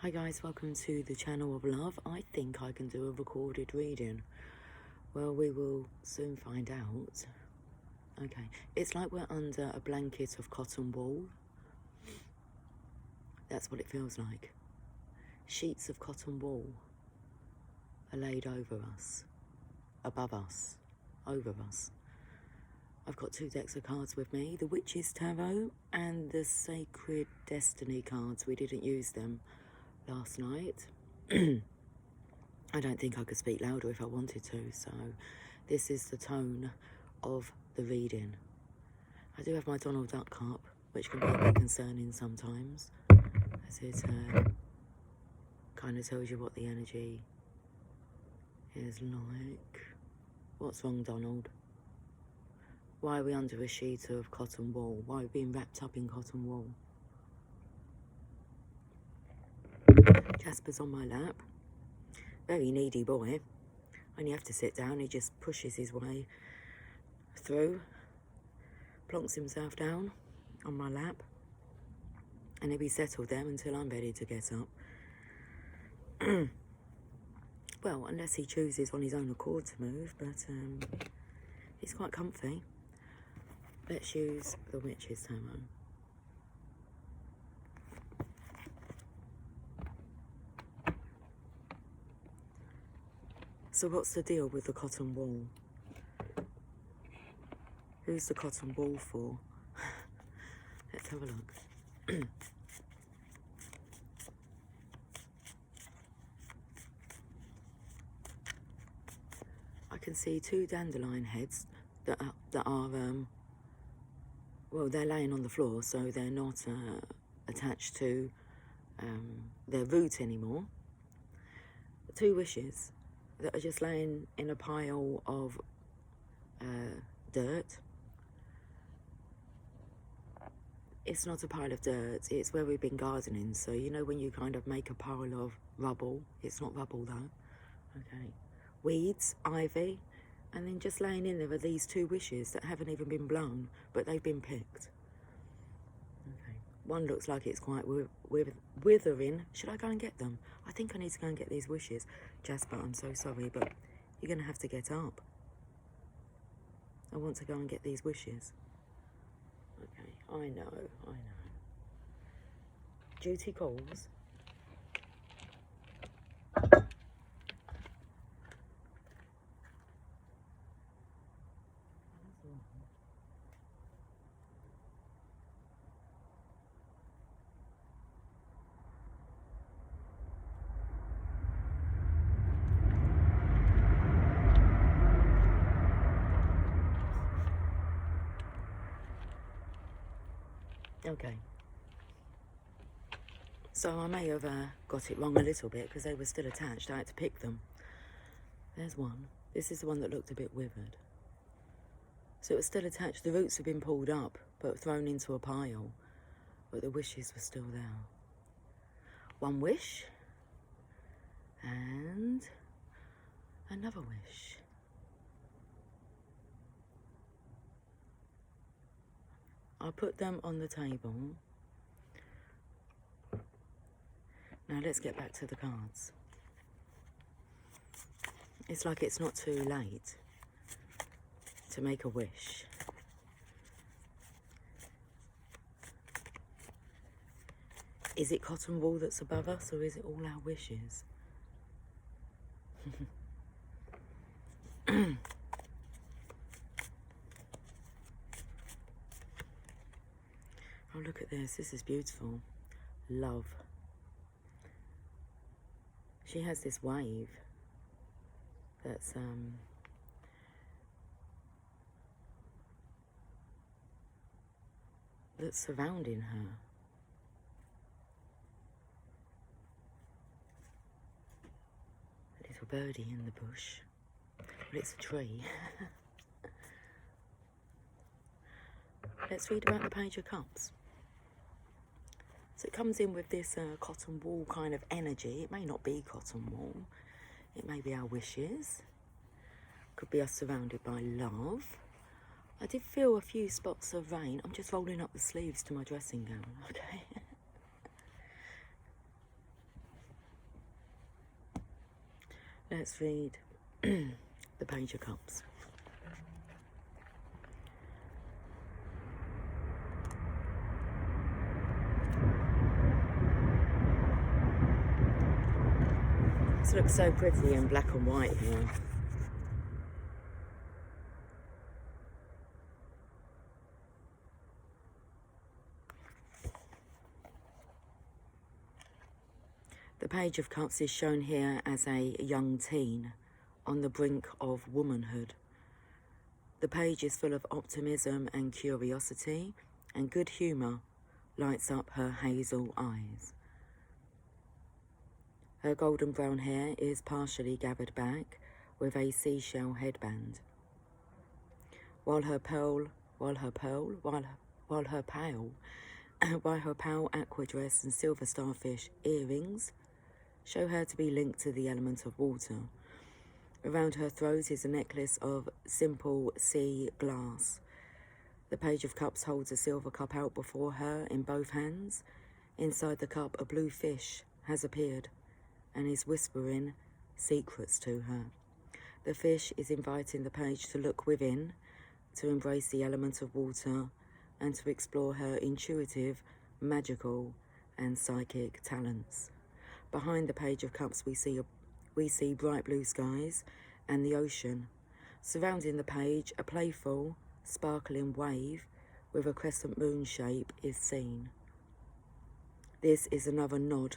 Hi guys, welcome to the channel of love. I think I can do a recorded reading. Well, we will soon find out. Okay, it's like we're under a blanket of cotton wool. That's what it feels like. Sheets of cotton wool are laid over us, above us, over us. I've got two decks of cards with me, the Witch's Tarot and the Sacred Destiny cards. We didn't use them last night. I don't think I could speak louder if I wanted to, so this is the tone of the reading. I do have my Donald Duck cup, which can be a bit concerning sometimes, as it kind of tells you what the energy is like. What's wrong, Donald? Why are we under a sheet of cotton wool? Why are we being wrapped up in cotton wool? Jasper's on my lap. Very needy boy. When you have to sit down, he just pushes his way through, plonks himself down on my lap, and he'll be settled there until I'm ready to get up. Well, unless he chooses on his own accord to move, but he's quite comfy. Let's use the Witch's Tarot. So what's the deal with the cotton wool? Who's the cotton wool for? Let's have a look. I can see two dandelion heads that are well, they're laying on the floor, so they're not attached to their root anymore. Two wishes that are just laying in a pile of dirt. It's not a pile of dirt, it's where we've been gardening. So you know when you kind of make a pile of rubble, it's not rubble though, okay. Weeds, ivy, and then just laying in there are these two wishes that haven't even been blown, but they've been picked. Okay, one looks like it's quite withering. Should I go and get them? I think I need to go and get these wishes. Jasper, I'm so sorry, but you're going to have to get up. I want to go and get these wishes. Okay, I know. Duty calls. Okay. So I may have got it wrong a little bit because they were still attached. I had to pick them. There's one. This is the one that looked a bit withered. So it was still attached. The roots have been pulled up but thrown into a pile. But the wishes were still there. One wish. And another wish. I'll put them on the table. Now let's get back to the cards. It's like it's not too late to make a wish. Is it cotton wool that's above us, or is it all our wishes? Oh, look at this. This is beautiful. Love. She has this wave that's surrounding her. A little birdie in the bush. Well, it's a tree. Let's read about the Page of Cups. So it comes in with this cotton wool kind of energy. It may not be cotton wool. It may be our wishes. Could be us surrounded by love. I did feel a few spots of rain. I'm just rolling up the sleeves to my dressing gown, okay? Let's read the Page of Cups. This looks so pretty in black and white here. The Page of Cups is shown here as a young teen on the brink of womanhood. The page is full of optimism and curiosity, and good humour lights up her hazel eyes. Her golden brown hair is partially gathered back with a seashell headband, while her pale aqua dress and silver starfish earrings show her to be linked to the element of water. Around her throat is a necklace of simple sea glass. The Page of Cups holds a silver cup out before her in both hands. Inside the cup, a blue fish has appeared and is whispering secrets to her. The fish is inviting the page to look within, to embrace the element of water, and to explore her intuitive, magical, and psychic talents. Behind the Page of Cups, we see bright blue skies and the ocean. Surrounding the page, a playful, sparkling wave with a crescent moon shape is seen. This is another nod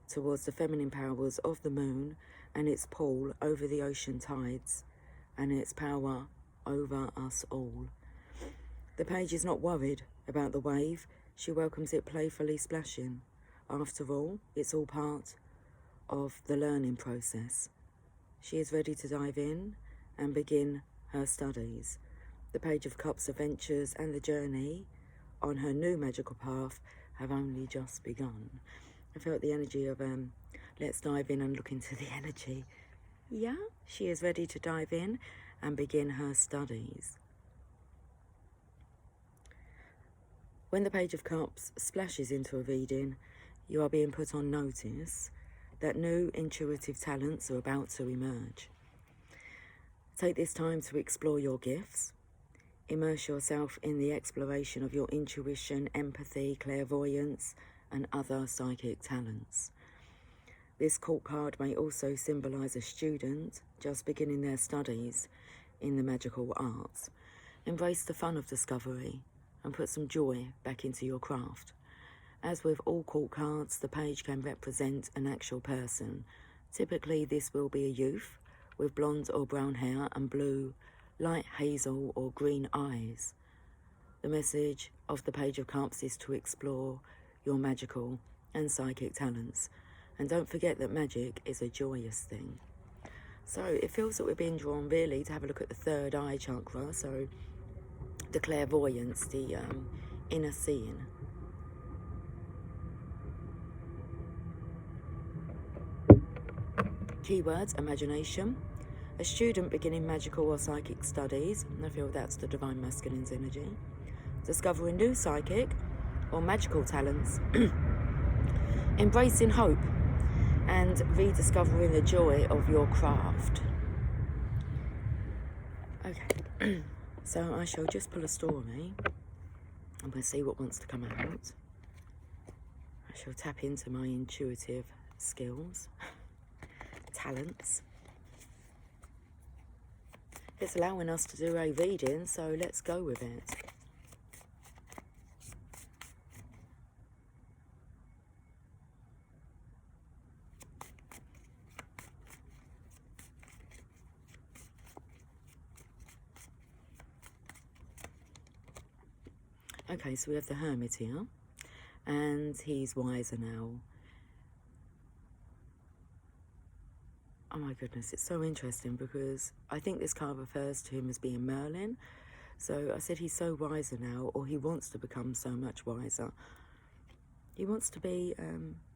towards the feminine powers of the moon and its pull over the ocean tides and its power over us all. The page is not worried about the wave. She welcomes it playfully splashing. After all, it's all part of the learning process. She is ready to dive in and begin her studies. The Page of Cups adventures and the journey on her new magical path have only just begun. I felt the energy of, let's dive in and look into the energy. Yeah, she is ready to dive in and begin her studies. When the Page of Cups splashes into a reading, you are being put on notice that new intuitive talents are about to emerge. Take this time to explore your gifts. Immerse yourself in the exploration of your intuition, empathy, clairvoyance, and other psychic talents. This court card may also symbolise a student just beginning their studies in the magical arts. Embrace the fun of discovery and put some joy back into your craft. As with all court cards, the page can represent an actual person. Typically, this will be a youth with blonde or brown hair and blue, light hazel or green eyes. The message of the Page of Cups is to explore your magical and psychic talents. And don't forget that magic is a joyous thing. So it feels that we're being drawn really to have a look at the third eye chakra. So the clairvoyance, the inner seeing. Keywords: imagination. A student beginning magical or psychic studies. I feel that's the divine masculine's energy. Discovering new psychic or magical talents. Embracing hope and rediscovering the joy of your craft. Okay, so I shall just pull a story and we'll see what wants to come out. I shall tap into my intuitive skills, talents. It's allowing us to do a reading, so let's go with it. Okay, so we have the Hermit here, and he's wiser now. Oh my goodness, it's so interesting because I think this card refers to him as being Merlin. So I said he's so wiser now, or he wants to become so much wiser. He wants to be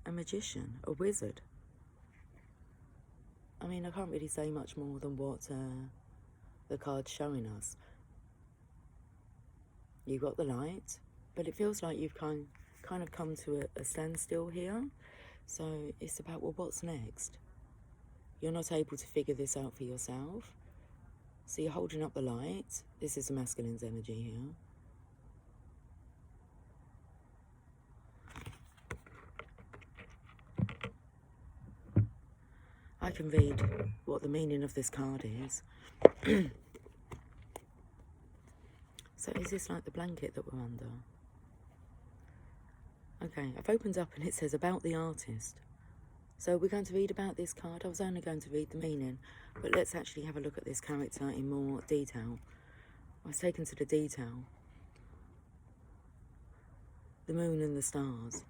a magician, a wizard. I mean, I can't really say much more than what the card's showing us. You've got the light, but it feels like you've kind of come to a standstill here. So it's about, well, what's next? you're not able to figure this out for yourself. So you're holding up the light. This is the masculine's energy here. I can read what the meaning of this card is. So is this like the blanket that we're under? Okay, I've opened up and it says about the artist. So we're going to read about this card. I was only going to read the meaning, but let's actually have a look at this character in more detail. I was taken to the detail. The moon and the stars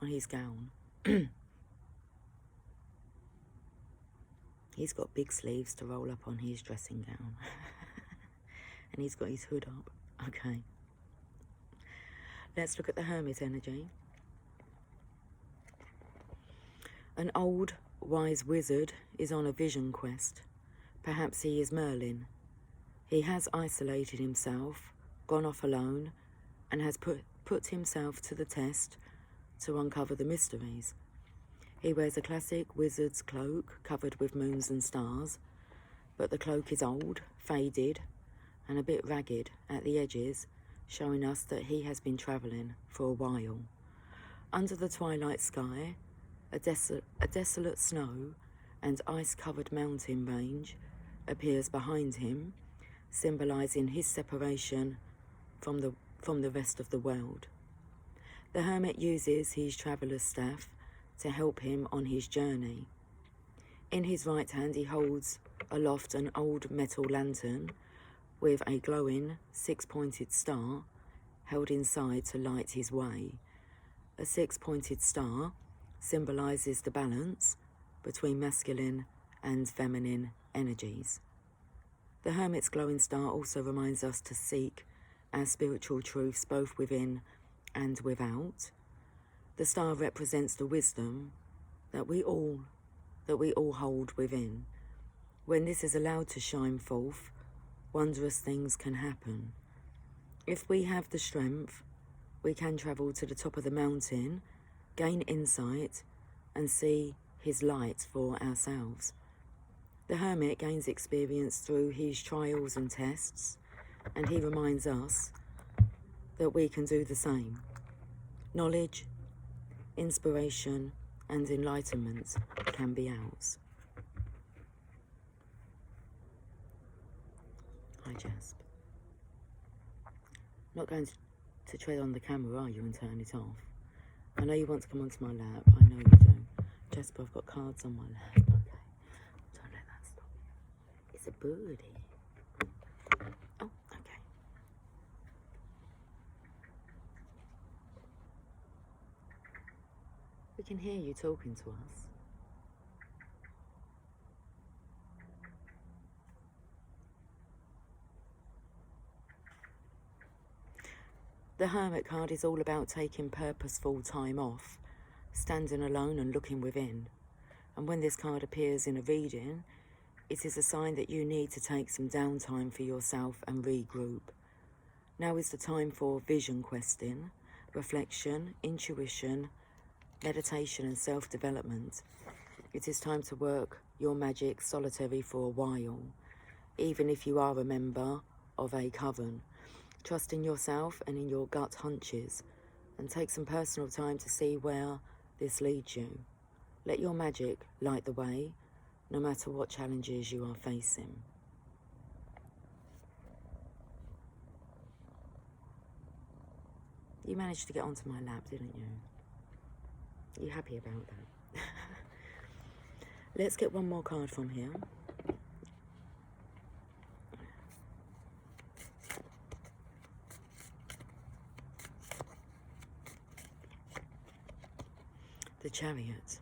on his gown. He's got big sleeves to roll up on his dressing gown. And he's got his hood up. Okay. Let's look at the Hermit energy. An old, wise wizard is on a vision quest. Perhaps he is Merlin. He has isolated himself, gone off alone, and has put himself to the test to uncover the mysteries. He wears a classic wizard's cloak covered with moons and stars, but the cloak is old, faded, and a bit ragged at the edges, showing us that he has been travelling for a while. Under the twilight sky, a desolate snow and ice-covered mountain range appears behind him, symbolising his separation from the rest of the world. The hermit uses his traveller's staff to help him on his journey. In his right hand he holds aloft an old metal lantern with a glowing six-pointed star held inside to light his way. A six-pointed star symbolises the balance between masculine and feminine energies. The hermit's glowing star also reminds us to seek our spiritual truths both within and without. The star represents the wisdom that we all hold within. When this is allowed to shine forth, wondrous things can happen. If we have the strength, we can travel to the top of the mountain, gain insight, and see his light for ourselves. The hermit gains experience through his trials and tests, and he reminds us that we can do the same. Knowledge, inspiration, and enlightenment can be ours. Hi, Jasp. Not going to tread on the camera, are you, and turn it off? I know you want to come onto my lap. I know you do. Jasper, I've got cards on my lap. Okay. Don't let that stop you. It's a birdie. Oh, okay. We can hear you talking to us. The Hermit card is all about taking purposeful time off, standing alone and looking within. And when this card appears in a reading, it is a sign that you need to take some downtime for yourself and regroup. Now is the time for vision questing, reflection, intuition, meditation and self-development. It is time to work your magic solitary for a while, even if you are a member of a coven. Trust in yourself and in your gut hunches, and take some personal time to see where this leads you. Let your magic light the way, no matter what challenges you are facing. You managed to get onto my lap, didn't you? You happy about that? Let's get one more card from here. The Chariot.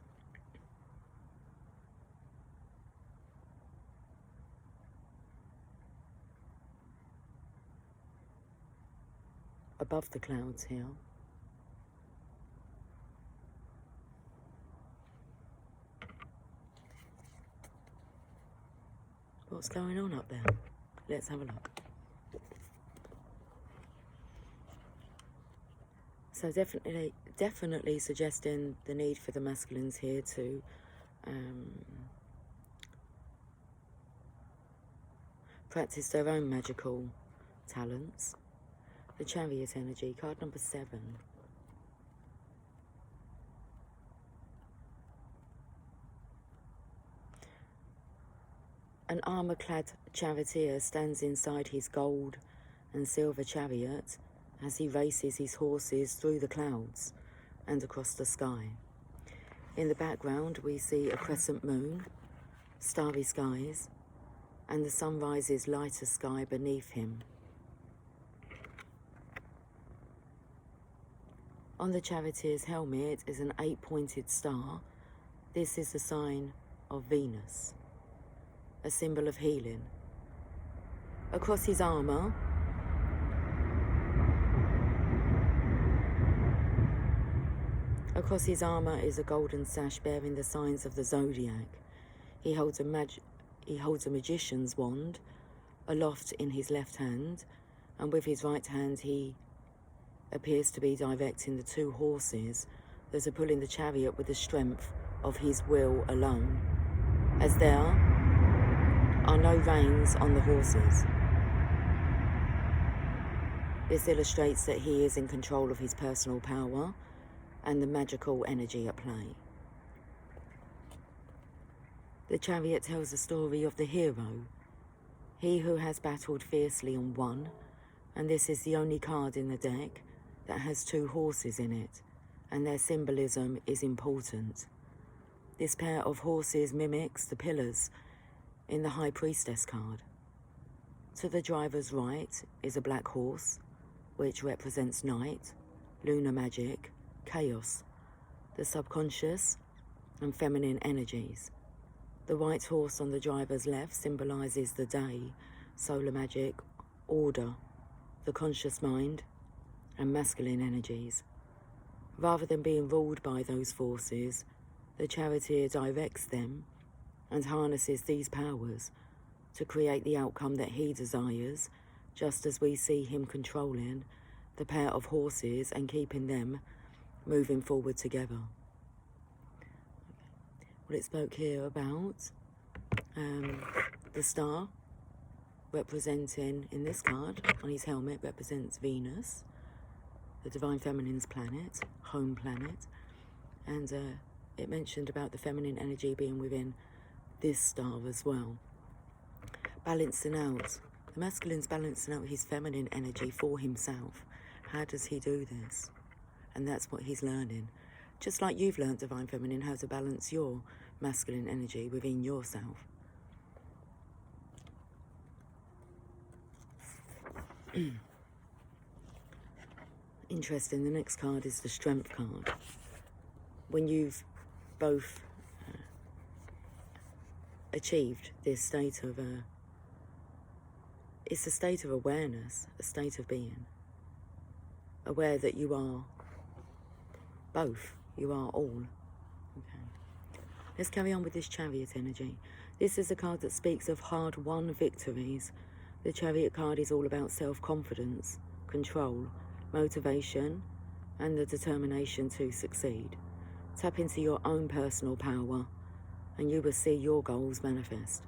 Above the clouds here. What's going on up there? Let's have a look. So definitely suggesting the need for the masculines here to practice their own magical talents. The Chariot energy, card number 7. An armour-clad charioteer stands inside his gold and silver chariot as he races his horses through the clouds and across the sky. In the background we see a crescent moon, starry skies, and the sun rises lighter sky beneath him. On the charioteer's helmet is an 8-pointed star. This is the sign of Venus, a symbol of healing. Across his armour is a golden sash bearing the signs of the zodiac. He holds a magician's wand aloft in his left hand, and with his right hand he appears to be directing the 2 horses that are pulling the chariot with the strength of his will alone, as there are no reins on the horses. This illustrates that he is in control of his personal power and the magical energy at play. The chariot tells the story of the hero, he who has battled fiercely and won, and this is the only card in the deck that has 2 horses in it, and their symbolism is important. This pair of horses mimics the pillars in the High Priestess card. To the driver's right is a black horse, which represents night, lunar magic, chaos, the subconscious and feminine energies. The white horse on the driver's left symbolises the day, solar magic, order, the conscious mind, and masculine energies. Rather than being ruled by those forces, the charioteer directs them and harnesses these powers to create the outcome that he desires, just as we see him controlling the pair of horses and keeping them moving forward together. Well, it spoke here about the star representing, in this card, on his helmet, represents Venus, the Divine Feminine's planet, home planet, and it mentioned about the feminine energy being within this star as well. Balancing out, the masculine's balancing out his feminine energy for himself. How does he do this? And that's what he's learning. Just like you've learned, Divine Feminine, how to balance your masculine energy within yourself. Interesting, the next card is the Strength card. When you've both achieved this state of, it's a state of awareness, a state of being. Aware that you are both, you are all. Okay. Let's carry on with this Chariot energy. This is a card that speaks of hard-won victories. The Chariot card is all about self-confidence, control, motivation, and the determination to succeed. Tap into your own personal power, and you will see your goals manifest.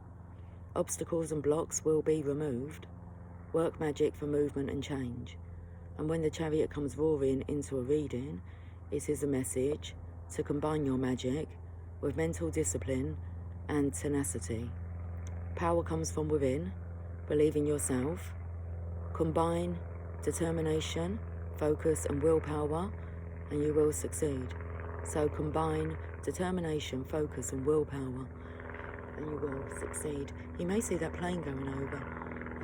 Obstacles and blocks will be removed. Work magic for movement and change. And when the Chariot comes roaring into a reading, it is a message to combine your magic with mental discipline and tenacity. Power comes from within. Believe in yourself. Combine determination, focus and willpower, and you will succeed. So combine determination, focus and willpower, and you will succeed. You may see that plane going over.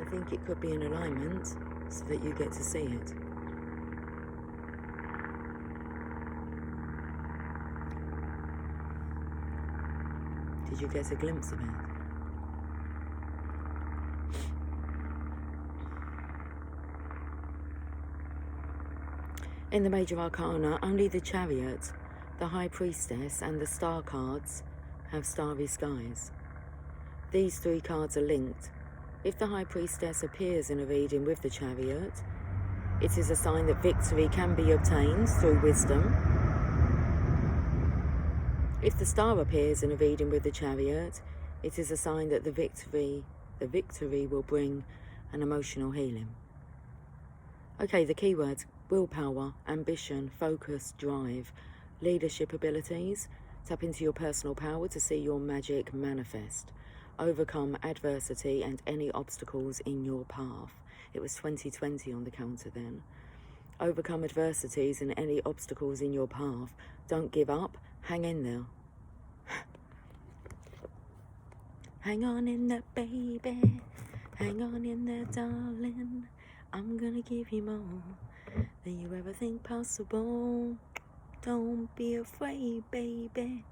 I think it could be in alignment so that you get to see it. Did you get a glimpse of it? In the Major Arcana, only the Chariot, the High Priestess and the Star cards have starry skies. These 3 cards are linked. If the High Priestess appears in a reading with the Chariot, it is a sign that victory can be obtained through wisdom. If the Star appears in a reading with the Chariot, it is a sign that the victory The victory will bring an emotional healing. Okay, the keywords: willpower, ambition, focus, drive, leadership abilities. Tap into your personal power to see your magic manifest. Overcome adversity and any obstacles in your path. It was 2020 on the counter then. Overcome adversities and any obstacles in your path. Don't give up. Hang in there. Hang on in there, baby. Hang on in there, darling. I'm gonna give you more than you ever think possible. Don't be afraid, baby.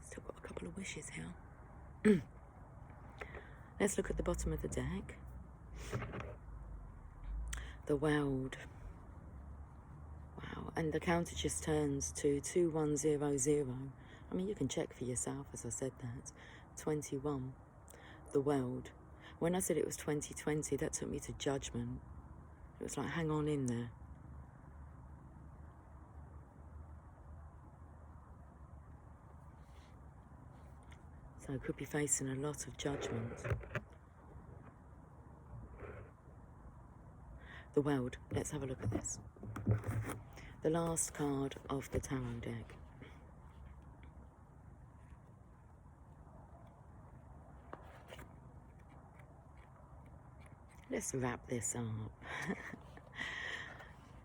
Still got a couple of wishes here. Let's look at the bottom of the deck. The world. Wow, and the counter just turns to 2100. I mean, you can check for yourself as I said that. 21. The world. When I said it was 2020, that took me to judgment. It was like, hang on in there. So I could be facing a lot of judgment. The world. Let's have a look at this. The last card of the tarot deck. Let's wrap this up.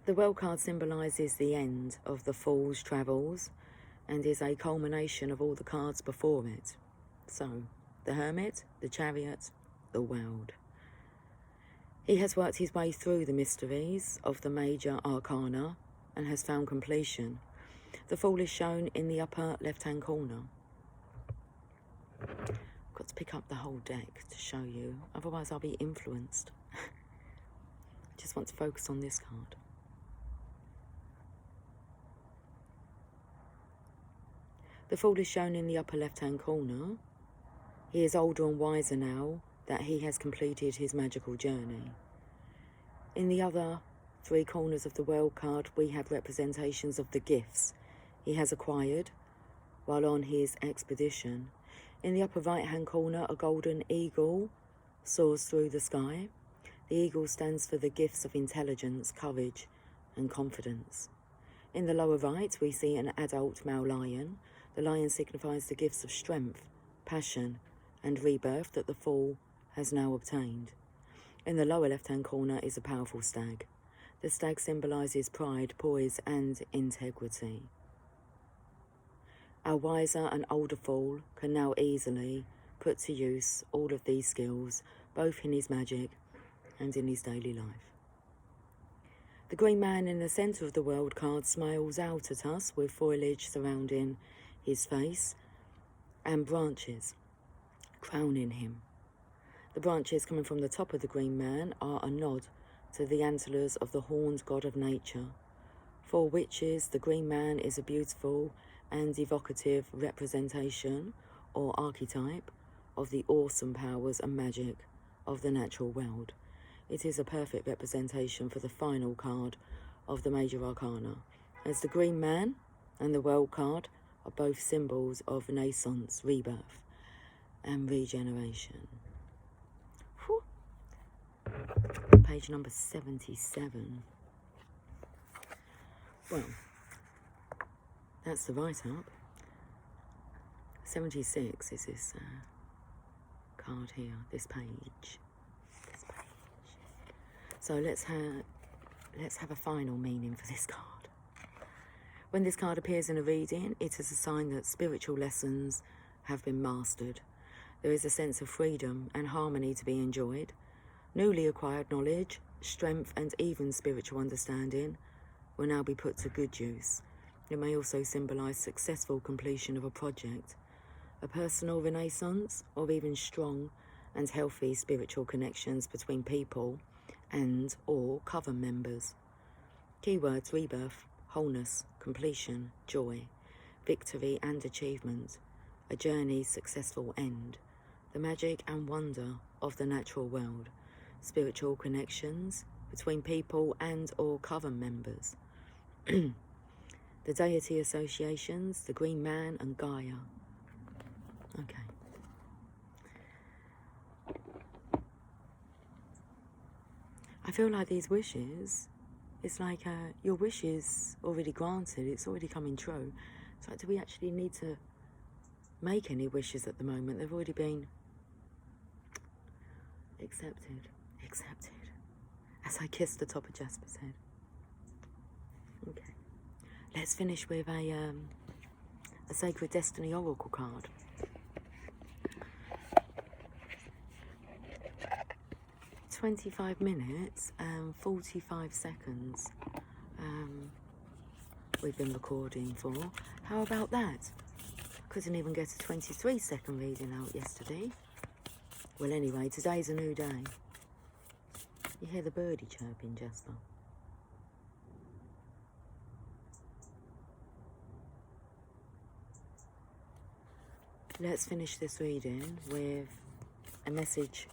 The World card symbolises the end of the Fool's travels and is a culmination of all the cards before it. So, the Hermit, the Chariot, the World. He has worked his way through the mysteries of the major arcana and has found completion. The Fool is shown in the upper left-hand corner. I've got to pick up the whole deck to show you, otherwise I'll be influenced. I just want to focus on this card. The Fool is shown in the upper left-hand corner. He is older and wiser now that he has completed his magical journey. In the other three corners of the World card, we have representations of the gifts he has acquired while on his expedition. In the upper right-hand corner, a golden eagle soars through the sky. The eagle stands for the gifts of intelligence, courage, and confidence. In the lower right, we see an adult male lion. The lion signifies the gifts of strength, passion, and rebirth that the Fool has now obtained. In the lower left-hand corner is a powerful stag. The stag symbolises pride, poise, and integrity. Our wiser and older Fool can now easily put to use all of these skills, both in his magic and in his daily life. The green man in the centre of the World card smiles out at us with foliage surrounding his face and branches crowning him. The branches coming from the top of the green man are a nod to the antlers of the horned god of nature. For witches, the green man is a beautiful and evocative representation or archetype of the awesome powers and magic of the natural world. It is a perfect representation for the final card of the major arcana, as the green man and the World card are both symbols of renaissance, rebirth, and regeneration. Whew. Page number 77. Well, that's the write-up. 76 is this card here, this page. So let's have a final meaning for this card. When this card appears in a reading, it is a sign that spiritual lessons have been mastered. There is a sense of freedom and harmony to be enjoyed. Newly acquired knowledge, strength, and even spiritual understanding will now be put to good use. It may also symbolise successful completion of a project, a personal renaissance, or even strong and healthy spiritual connections between people and or coven members. Keywords: rebirth, wholeness, completion, joy, victory and achievement, a journey's successful end, the magic and wonder of the natural world, spiritual connections between people and or coven members, the deity associations, the Green Man and Gaia. Okay. I feel like these wishes, it's like your wish is already granted, it's already coming true. It's like, do we actually need to make any wishes at the moment? They've already been accepted. As I kiss the top of Jasper's head. Okay. Let's finish with a Sacred Destiny Oracle card. "25 minutes and 45 seconds we've been recording for. How about that? Couldn't even get a 23-second reading out yesterday. Well, anyway, today's a new day. You hear the birdie chirping, Jasper? Let's finish this reading with a message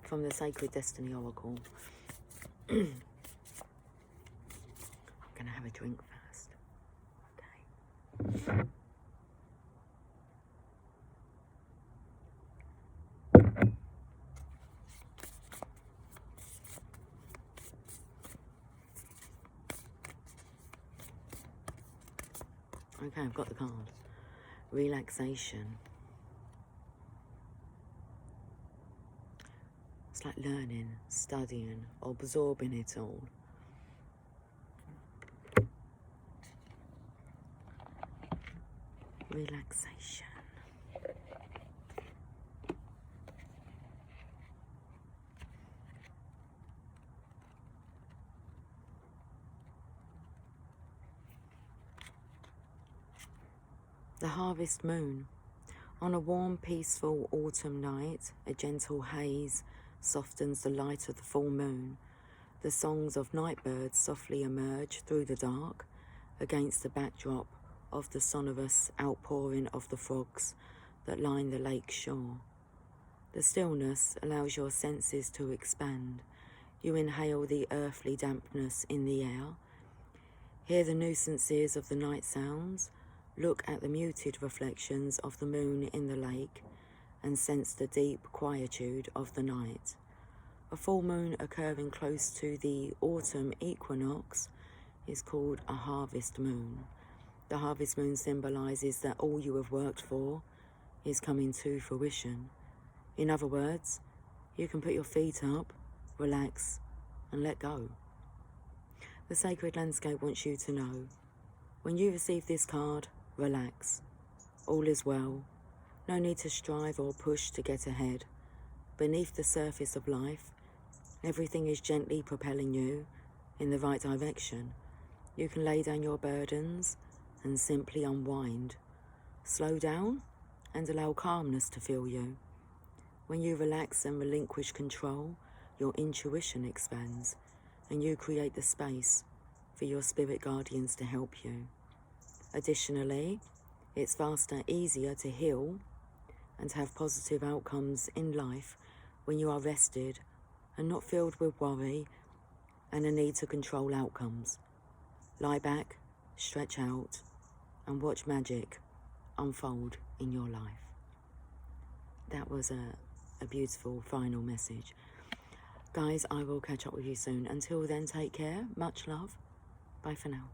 from the Sacred Destiny Oracle. I'm going to have a drink first. Okay. Okay, I've got the card. Relaxation. It's like learning, studying, absorbing it all. Relaxation. The harvest moon. On a warm, peaceful autumn night, a gentle haze softens the light of the full moon. The songs of nightbirds softly emerge through the dark against the backdrop of the sonorous outpouring of the frogs that line the lake shore. The stillness allows your senses to expand. You inhale the earthly dampness in the air, hear the nuisances of the night sounds, look at the muted reflections of the moon in the lake, and sense the deep quietude of the night. A full moon occurring close to the autumn equinox is called a harvest moon. The harvest moon symbolizes that all you have worked for is coming to fruition. In other words, you can put your feet up, relax, and let go. The sacred landscape wants you to know, when you receive this card, relax. All is well. No need to strive or push to get ahead. Beneath the surface of life, everything is gently propelling you in the right direction. You can lay down your burdens and simply unwind. Slow down and allow calmness to fill you. When you relax and relinquish control, your intuition expands and you create the space for your spirit guardians to help you. Additionally, it's faster, easier to heal and have positive outcomes in life when you are rested and not filled with worry and a need to control outcomes. Lie back, stretch out, and watch magic unfold in your life. That was a beautiful final message. Guys, I will catch up with you soon. Until then, take care. Much love. Bye for now.